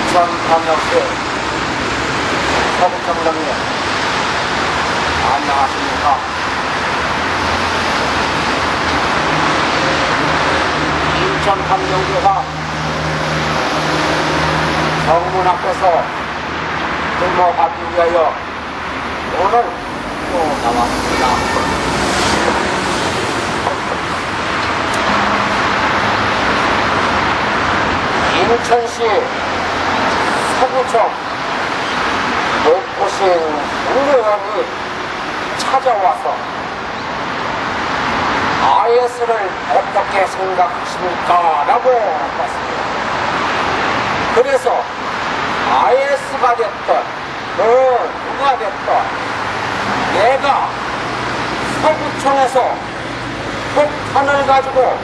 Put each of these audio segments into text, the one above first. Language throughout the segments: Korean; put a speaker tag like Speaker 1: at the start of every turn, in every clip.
Speaker 1: 인천광역시 서구청장님 안녕하십니까. 인천광역시가 정문 앞에서 근무하기 위하여 오늘 또 나왔습니다. 인천시 서구청 높으신 의원이 찾아와서 IS를 어떻게 생각하십니까? 라고 물었습니다. 그래서 IS가 됐던 누가 됐던 내가 서구청에서 폭탄을 가지고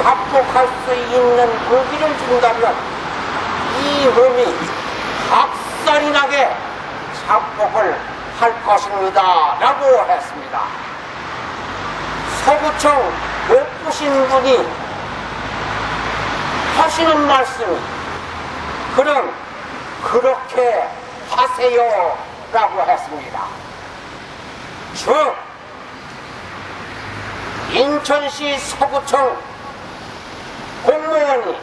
Speaker 1: 작곡할 수 있는 무기를 준다면 이 몸이 박살이 나게 작곡을 할 것입니다 라고 했습니다. 서구청 높으신 분이 하시는 말씀이 그럼 그렇게 하세요 라고 했습니다. 즉 인천시 서구청 공무원이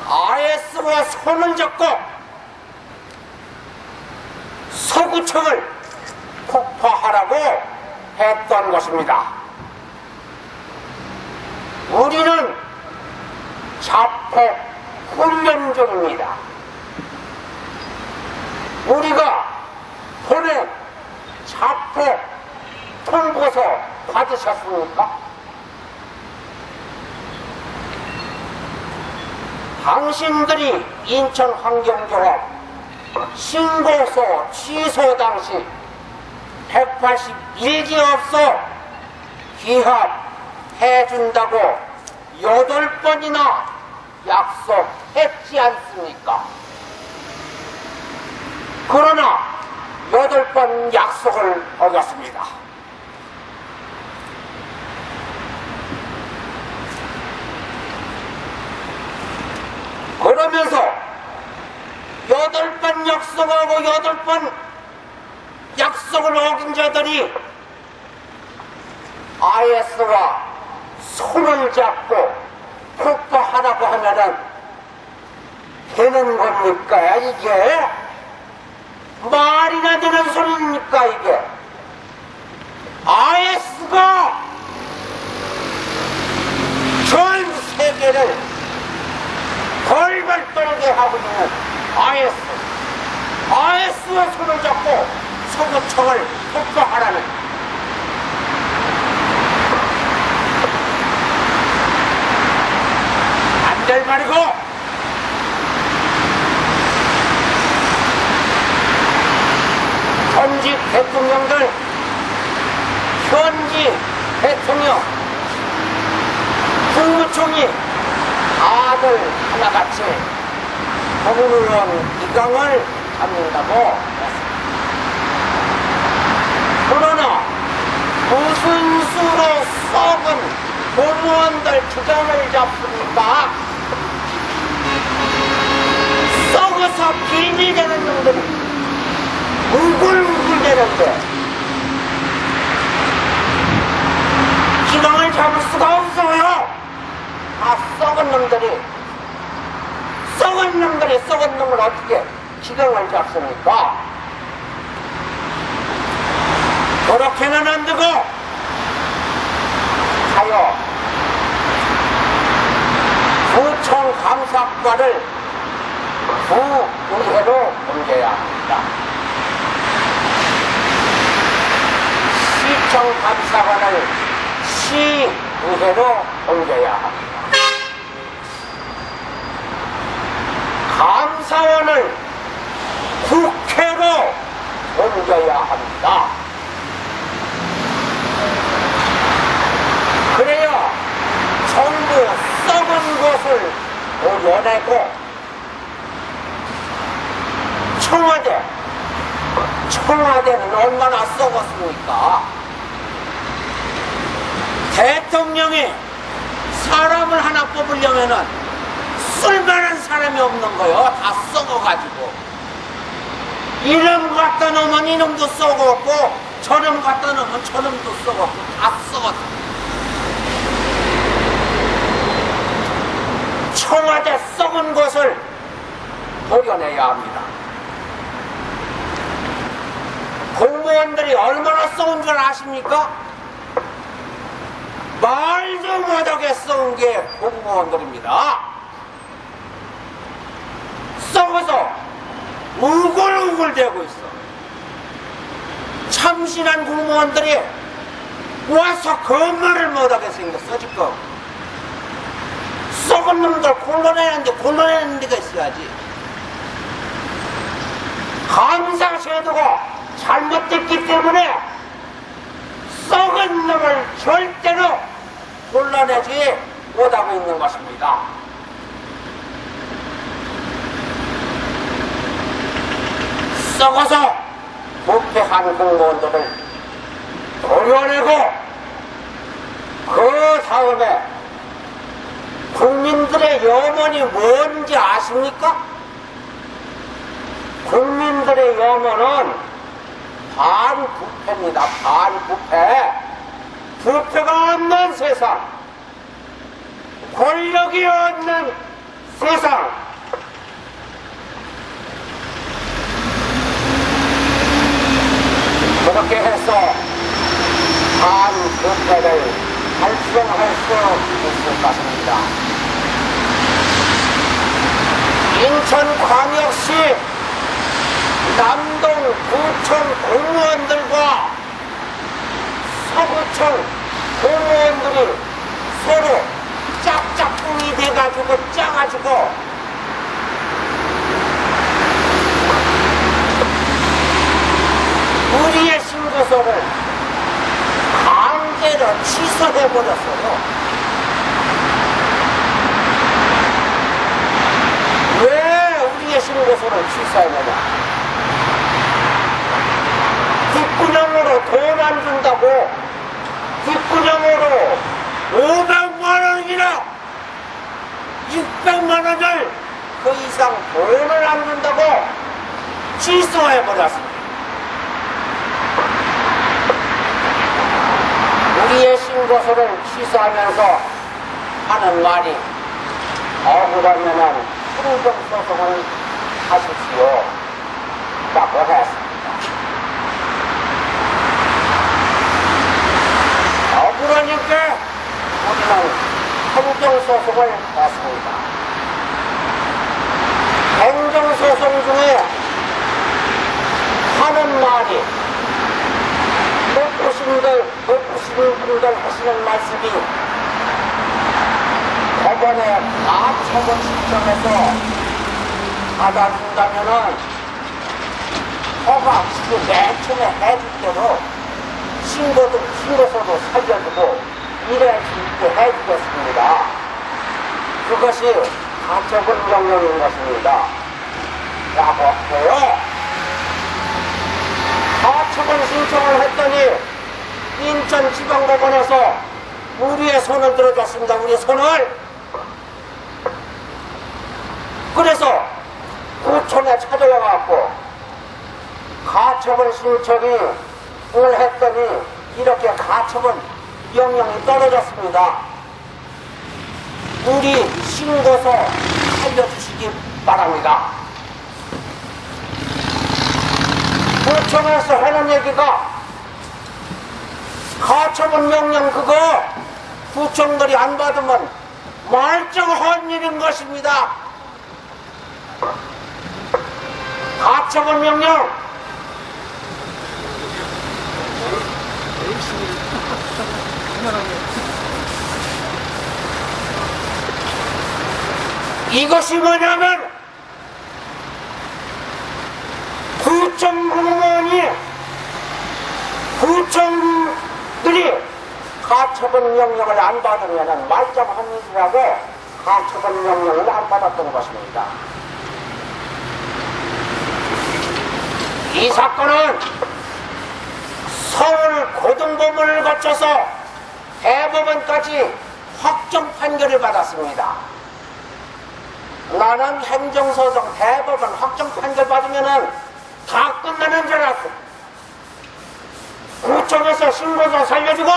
Speaker 1: IS와 손을 잡고 서구청을 폭파하라고 했던 것입니다. 우리는 자폭 훈련 중입니다. 우리가 보낸 자폭 통보서 받으셨습니까? 당신들이 인천환경조합 신고서 취소 당시 181기업소 기합해준다고 8번이나 약속했지 않습니까? 그러나 8번 약속을 어겼습니다. 그러면서 8번 약속하고 8번 약속을 어긴 자들이 IS와 손을 잡고 폭파하라고 하면은 되는 겁니까? 이게 말이나 되는 소리입니까? 이게 IS가 전 세계를 벌벌 떨게 하고 있는 IS와 손을 잡고 서구청을 폭파하라는 안 될 말이고 현직 대통령들 현직 대통령 국무총리 다들 하나같이 법무원 이강을 잡는다고 했습니다. 그러나 무슨 수로 썩은 법무원들 주장을 잡습니까? 썩어서 비리되는 놈들이 우글우글대는데 기강을 잡을 수가 없어요. 다 썩은 놈들이 썩은 놈을 어떻게 기강을 잡습니까? 그렇게는 안 되고 하여 구청 감사과를 구의회로 옮겨야 합니다. 시청 감사관을 시의회로 옮겨야 합니다. 감사원을 국회로 옮겨야 합니다. 그래야 전부 썩은 것을 오려내고 청와대는 얼마나 썩었습니까? 대통령이 사람을 하나 뽑으려면은 쓸만한 사람이 없는 거요. 다 썩어가지고. 놓으면 이놈도 썩었고 저놈 갖다 놓으면 저놈도 썩었고 다 썩었어. 청와대 썩은 것을 도려내야 합니다. 공무원들이 얼마나 썩은 줄 아십니까? 말도 못하게 썩은 게 공무원들입니다. 썩어서 우글우글대고 있어. 참신한 공무원들이 와서 근무를 못하게 생겼어. 지금 썩은 놈들 골라내는 데가 있어야지. 감사 제도가 잘못됐기 때문에 썩은 놈을 절대로 골라내지 못하고 있는 것입니다. 썩어서 부패한 공무원들을 도려내고 그 다음에 국민들의 염원이 뭔지 아십니까? 국민들의 염원은 반부패입니다. 반부패. 부패가 없는 세상, 권력이 없는 세상, 그렇게 해서 반부패를 달성할 수 있을 것입니다. 인천광역시 남동 구청 공무원들과 서구청 공무원들이 서로 짝짝꿍이 돼가지고 짜가지고 우리의 신고서를 강제로 취소해버렸어요. 왜 우리의 신고서를 취소하느냐? 뒷구녕으로 돈 안 준다고 뒷구녕으로 500만원이나 600만원을 그 이상 돈을 안 준다고 취소해버렸습니다. 우리의 신고서를 취소하면서 하는 말이 억울하면은 행정소송을 하십시오 라고 했습니다. 억울하니까 우리는 행정소송을 했습니다. 행정소송 중에 하는 말이 높으신 분들 하시는 말씀이 법원에 가처분 신청해서 받아준다면은 허가 지금 맨 처음에 해줄 대로 신고서도 살려주고 일할 수 있게 해주겠습니다. 그것이 가처분 명령인 것입니다. 라고 해요. 가처분 신청을 했더니 인천지방법원에서 우리의 손을 들어줬습니다. 우리의 손을. 그래서 구청에 찾아와갖고 가처분 신청을 했더니 이렇게 가처분 명령이 떨어졌습니다. 우리 신고서 살려주시기 바랍니다. 구청에서 하는 얘기가 가처분 명령 그거 구청들이 안 받으면 말짱한 일인 것입니다. 가처분 명령 이것이 뭐냐면 구청 공무원이 구청들이 가처분 명령을 안 받으면 말짱한 일이라고 가처분 명령을 안 받았던 것입니다. 이 사건은 서울 고등법원을 거쳐서 대법원까지 확정 판결을 받았습니다. 나는 행정소송 대법원 확정 판결 받으면은 다 끝나는 줄 알았어. 구청에서 신고서 살려주고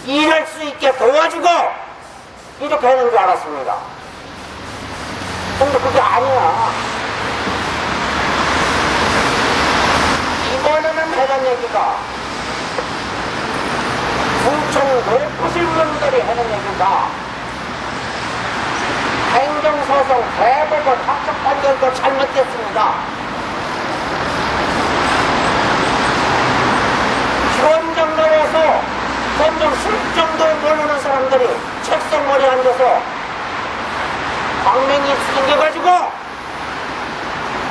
Speaker 1: 일할 수 있게 도와주고 이렇게 하는 줄 알았습니다. 근데 그게 아니야. 이번에는 하는 얘기가 구청 높으신 분들이 하는 얘기가 행정소송 대법원 합격 판결도 잘못됐습니다. 그런 정도에서 점점 실정도 모르는 사람들이 책상 머리에 앉아서 광명이 생겨가지고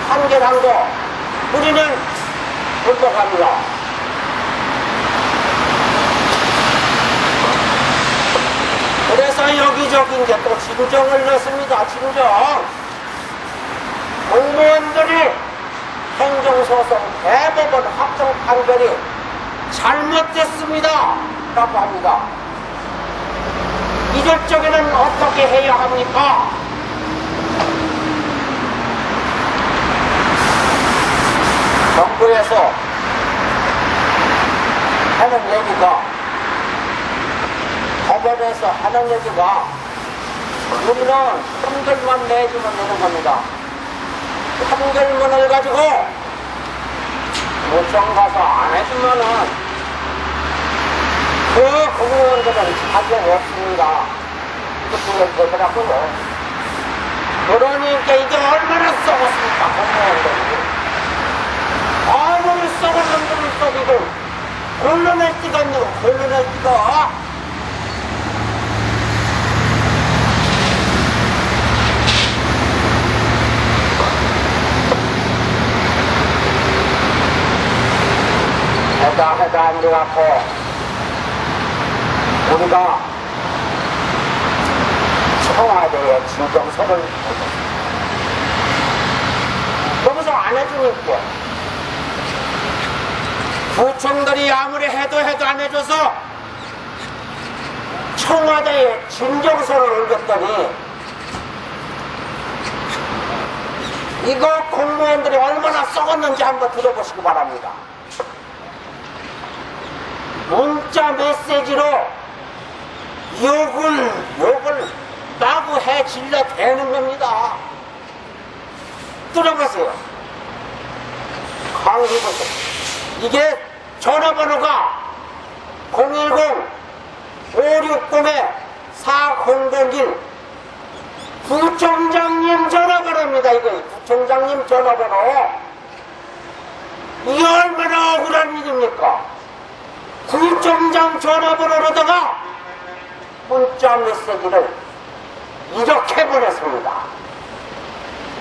Speaker 1: 판결한 거 우리는 불복합니다. 그래서 여기저기 이제 또 진정을 넣습니다. 진정. 공무원들이 행정소송 대법원 확정 판결이 잘못됐습니다 라고 합니다. 이럴 적에는 어떻게 해야 합니까? 정부에서 하는 얘기가 법원에서 하는 얘기가 우리는 판결만 내주면 되는 겁니다. 판결문을 가지고 구청 가서 안 해주면은 그 공무원들은 자격 없습니다. 그렇게 되더라고요. 그러니까 이게 얼마나 썩었습니까, 공무원들이. 아무리 썩은 놈들을 썩이고 곤란할 때가 없네요. 곤란할 때가. 해다 앉아갖고 우리가 청와대에 진정서를 거기서 안 해주니까 구청들이 아무리 해도 안 해줘서 청와대에 진정서를 올렸더니 이거 공무원들이 얼마나 썩었는지 한번 들어보시기 바랍니다. 문자 메시지로 욕을 마구 해질러 대는 겁니다. 들어보세요. 강의보세요. 이게 전화번호가 010-560-4001 구청장님 전화번호입니다. 이거 구청장님 전화번호. 이게 얼마나 억울한 일입니까? 구청장 전화번호로다가 문자 메시지를 이렇게 보냈습니다.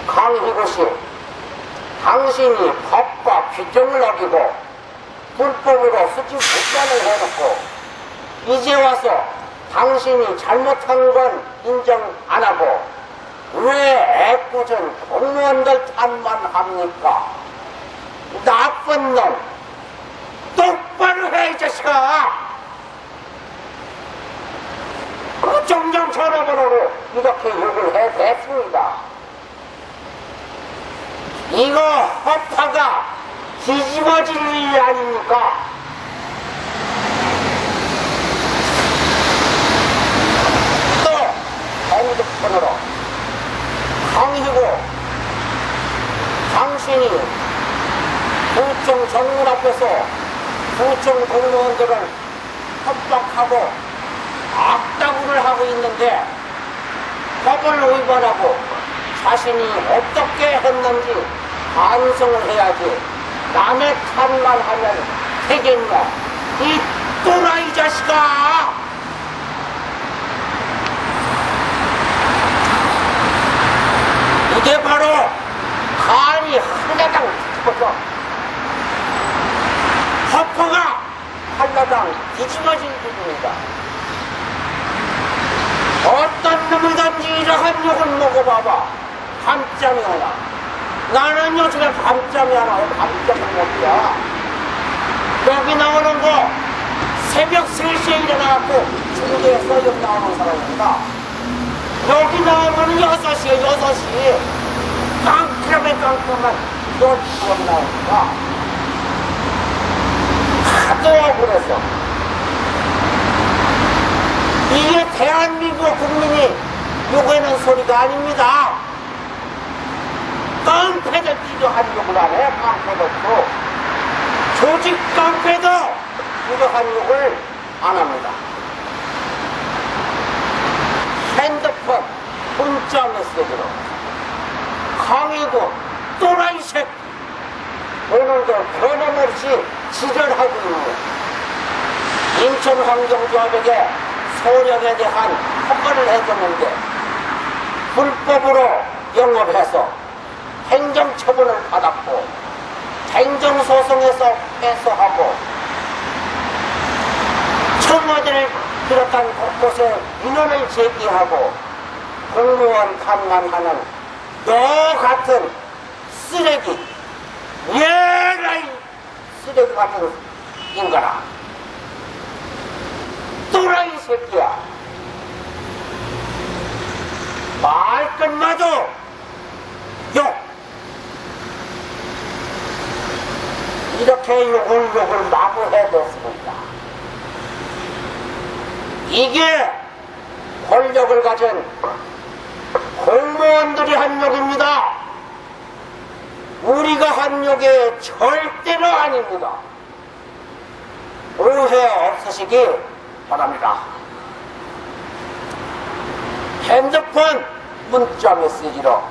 Speaker 1: 강희구씨, 당신이 법과 규정을 어기고 불법으로 수집 못관을 해놓고 이제 와서 당신이 잘못한 건 인정 안 하고 왜 애꿎은 공무원들 탓만 합니까? 나쁜 놈, 똑바로 해, 이 자식아! 구청장 전화번호로 이렇게 욕을 해댔습니다. 이거 허파가 뒤집어질 일 아닙니까? 또 핸드폰으로 강희구, 당신이 구청 정문 앞에서 구청 공무원들을 협박하고 악다구를 하고 있는데 법을 위반하고 자신이 어떻게 했는지 반성을 해야지 남의 탓만 하면 되겠냐, 이 또라이 자식아! 이게 바로 간이 하나당 뒤집어서 허파가 하나당 뒤집어진 부분이다. 어떤 놈이든지 이러한 욕을 먹어봐봐. 밤잠이 오나. 나는 요즘에 밤잠이 안 와요. 밤잠을 못이야. 여기 나오는 거 새벽 3시에 일어나갖고 중계에서 여기 나오는 사람입니다. 여기 나오면 6시에 6시 깜깜해 그만큼만 이런 시험 나오니까 하도 억울해서 이게 대한민국 국민이 요구하는 소리가 아닙니다. 깡패들 뛰어한 욕을 안 해. 깡패도 없고 조직 깡패도 이러한 욕을 안 합니다. 핸드폰 문자 메시지로 강의고 또라이 새끼 오늘도 변함없이 지랄하고 있는 인천환경조합에게 소령에 대한 허가를 해줬는데 불법으로 영업해서 행정처분을 받았고 행정소송에서 패소하고 청와대를 비롯한 곳곳에 민원을 제기하고 공무원 감감하는 너 같은 쓰레기 예라이 쓰레기 같은 인간아 또라이 새끼야 말 끝마도 욕 이렇게 욕을 마구 해댔습니다. 이게 권력을 가진 공무원들이 한 욕입니다. 우리가 한 욕이 절대로 아닙니다. 오해 없으시기 바랍니다. 핸드폰 문자 메시지로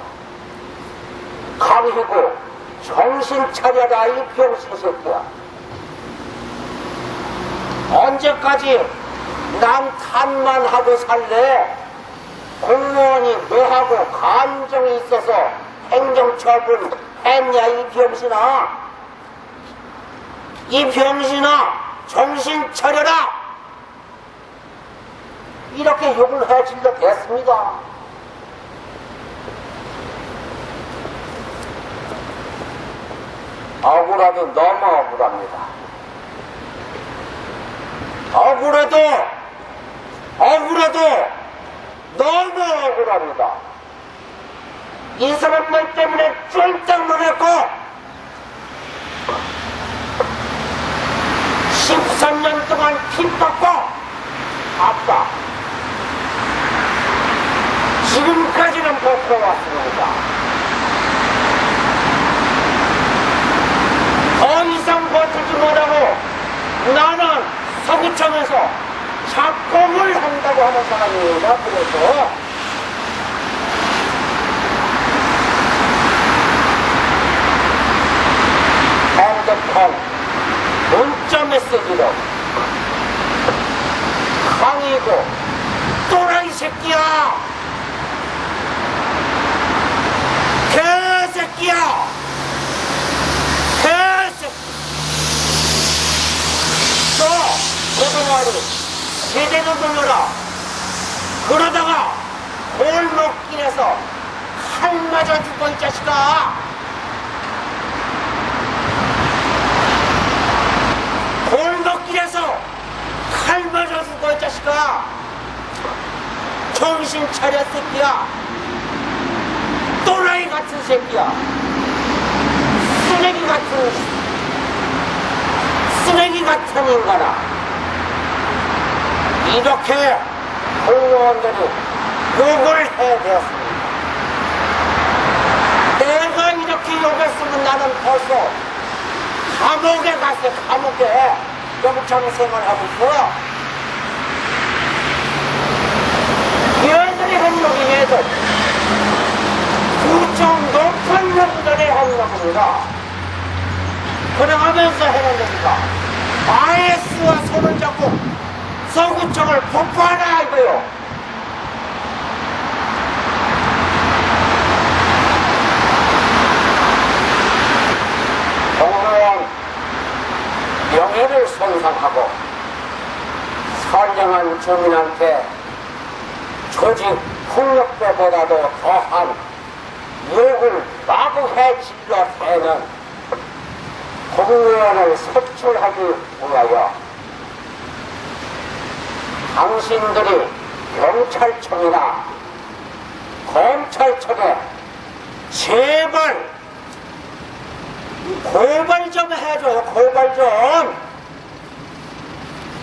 Speaker 1: 가리고 정신 차려라 이 병신 새끼야. 언제까지 남 탓만 하고 살래? 공무원이 뭐하고 감정이 있어서 행정처분 했냐 이 병신아. 이 병신아 정신 차려라. 이렇게 욕을 해질러 됐습니다. 억울하도 너무 억울합니다. 억울해도 너무 억울합니다. 이 사람들 때문에 쫄딱 놀았고 13년 동안 핍받고 아빠 지금까지는 버텨왔습니다. 더 이상 버티지 못하고 나는 서구청에서 작곡을 한다고 하는 사람입니다. 그래서 핸드폰 문자 메시지로 강의고 또라이 새끼야 개새끼야 개새끼 또 고등어리 제대로 돌려라. 그러다가 골목길에서 칼 맞아 죽어 이 자식아. 골목길에서 칼 맞아 죽어 이 자식아. 정신 차려 새끼야. 또라이 같은 새끼야. 쓰레기 같은 인간아. 이렇게 공무원들이 욕을 해대었습니다. 내가 이렇게 욕했으면 나는 벌써 감옥에 갔어. 감옥에 영장 생활하고 있어. 얘들이 한 욕이 얘들 구청 높은 놈들이 한 욕입니다. 그러면서 해는 겁니다. IS와 손을 잡고 서구청을 폭파하라 이거요. 공무원 명예를 손상하고 선량한 주민한테 조직 폭력배보다도 더한 욕을 마구 해질러 대는 공무원을 색출하기 위하여 당신들이 경찰청이나 검찰청에 제발 고발 좀 해줘요. 고발 좀.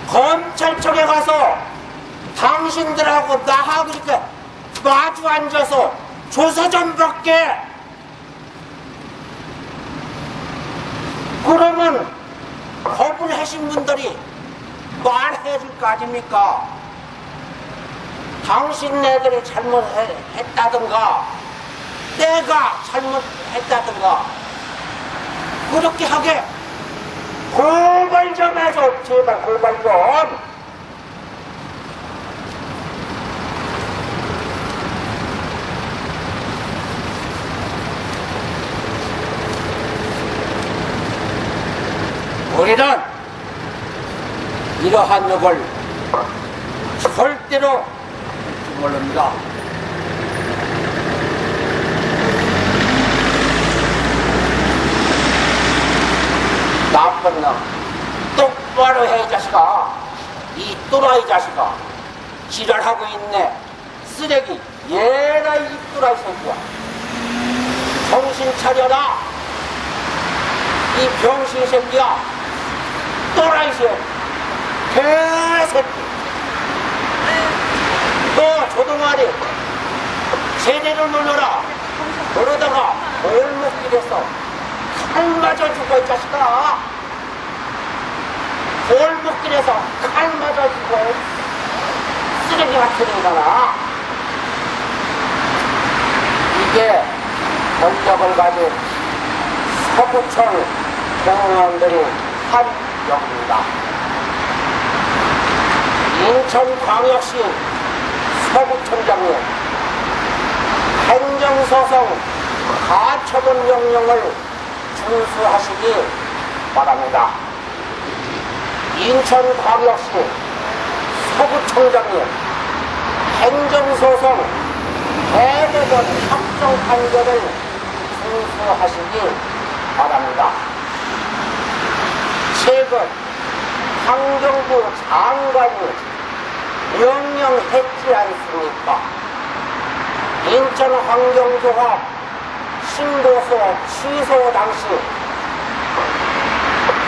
Speaker 1: 검찰청에 가서 당신들하고 나하고 이렇게 마주 앉아서 조사 좀 받게. 그러면 겁을 하신 분들이 말해줄 거 아닙니까? 당신네들이 잘못했다든가 내가 잘못했다든가 그렇게 하게 고발 좀 해줘. 제발 고발 좀. 우리는 이러한 욕을 절대로 모릅니다. 나쁜 놈 똑바로 해 이 자식아. 이 또라이 자식아. 지랄하고 있네. 쓰레기. 얘라 이 또라이 새끼야. 정신 차려라. 이 병신 새끼야. 또라이 새끼. 개새끼. 너 조동아리 제대로 놀려라. 그러다가 골목길에서 칼 맞아 죽어 이 자식아. 골목길에서 칼 맞아 죽어. 쓰레기 같은 인간아. 이게 권력을 가진 서구청 경호원들이 한 역입니다. 인천광역시 서구청장님 행정소송 가처분 명령을 준수하시기 바랍니다. 인천광역시 서구청장님 행정소송 대법원 확정 판결을 준수하시기 바랍니다. 최근 환경부 장관이 명령했지 않습니까? 인천환경조합 신고서 취소 당시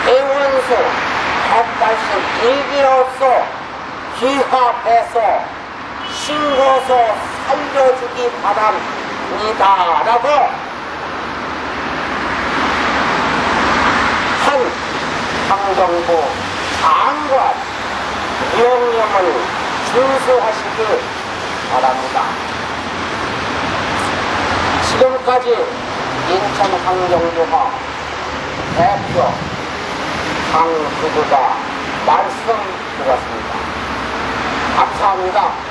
Speaker 1: 대원수 182개로서 기합해서 신고서 살려주기 바랍니다 라고 한 환경부 장관 명령을 준수하시기 바랍니다. 지금까지 인천환경조합 대표 강부부가 말씀 드렸습니다. 감사합니다.